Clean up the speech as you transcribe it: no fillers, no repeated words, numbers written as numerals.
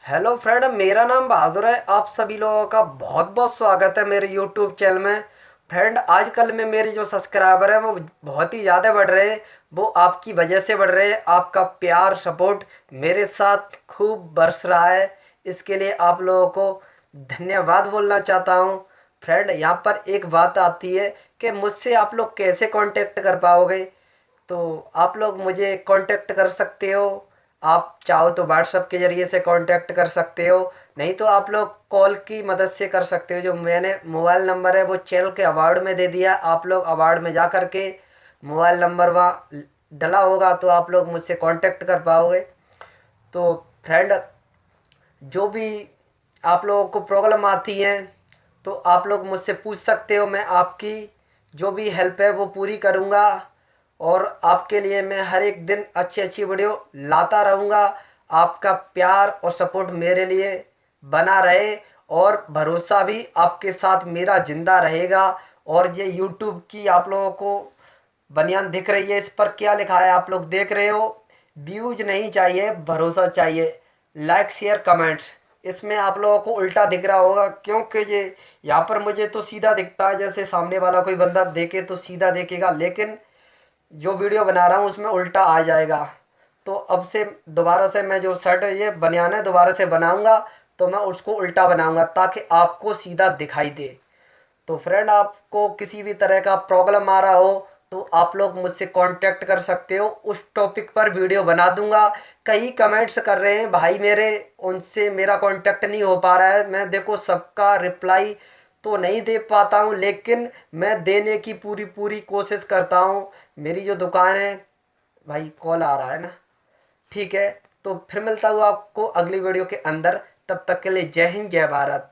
Hello friend, मेरा नाम बहादुर है। आप सभी लोगों का बहुत बहुत स्वागत है मेरे यूट्यूब चैनल में। फ्रेंड, आजकल में मेरी जो सब्सक्राइबर है वो बहुत ही ज़्यादा बढ़ रहे हैं। वो आपकी वजह से बढ़ रहे हैं। आपका प्यार सपोर्ट मेरे साथ खूब बरस रहा है। इसके लिए आप लोगों को धन्यवाद बोलना चाहता हूँ। फ्रेंड, यहाँ पर एक बात आती है कि मुझसे आप लोग कैसे कांटेक्ट कर पाओगे। तो आप लोग मुझे कांटेक्ट कर सकते हो। आप चाहो तो व्हाट्सएप के ज़रिए से कांटेक्ट कर सकते हो, नहीं तो आप लोग कॉल की मदद से कर सकते हो। जो मैंने मोबाइल नंबर है वो चैनल के अवार्ड में दे दिया। आप लोग अवार्ड में जा कर के मोबाइल नंबर वहाँ डला होगा तो आप लोग मुझसे कांटेक्ट कर पाओगे। तो फ्रेंड, जो भी आप लोगों को प्रॉब्लम आती है तो आप लोग मुझसे पूछ सकते हो। मैं आपकी जो भी हेल्प है वो पूरी करूँगा और आपके लिए मैं हर एक दिन अच्छी अच्छी वीडियो लाता रहूँगा। आपका प्यार और सपोर्ट मेरे लिए बना रहे और भरोसा भी आपके साथ मेरा ज़िंदा रहेगा। और ये यूट्यूब की आप लोगों को बनियान दिख रही है, इस पर क्या लिखा है आप लोग देख रहे हो। व्यूज नहीं चाहिए, भरोसा चाहिए। लाइक शेयर कमेंट्स, इसमें आप लोगों को उल्टा दिख रहा होगा क्योंकि ये यहाँ पर मुझे तो सीधा दिखता है। जैसे सामने वाला कोई बंदा देखे तो सीधा देखेगा, लेकिन जो वीडियो बना रहा हूँ उसमें उल्टा आ जाएगा। तो अब से दोबारा से मैं जो शर्ट ये बनियान है दोबारा से बनाऊंगा तो मैं उसको उल्टा बनाऊंगा ताकि आपको सीधा दिखाई दे। तो फ्रेंड, आपको किसी भी तरह का प्रॉब्लम आ रहा हो तो आप लोग मुझसे कांटेक्ट कर सकते हो। उस टॉपिक पर वीडियो बना दूंगा। कई कमेंट्स कर रहे हैं भाई मेरे, उनसे मेरा कांटेक्ट नहीं हो पा रहा है। मैं देखो सबका रिप्लाई तो नहीं दे पाता हूँ, लेकिन मैं देने की पूरी पूरी कोशिश करता हूँ। मेरी जो दुकान है, भाई कॉल आ रहा है ना, ठीक है। तो फिर मिलता हूँ आपको अगली वीडियो के अंदर। तब तक के लिए जय हिंद जय भारत।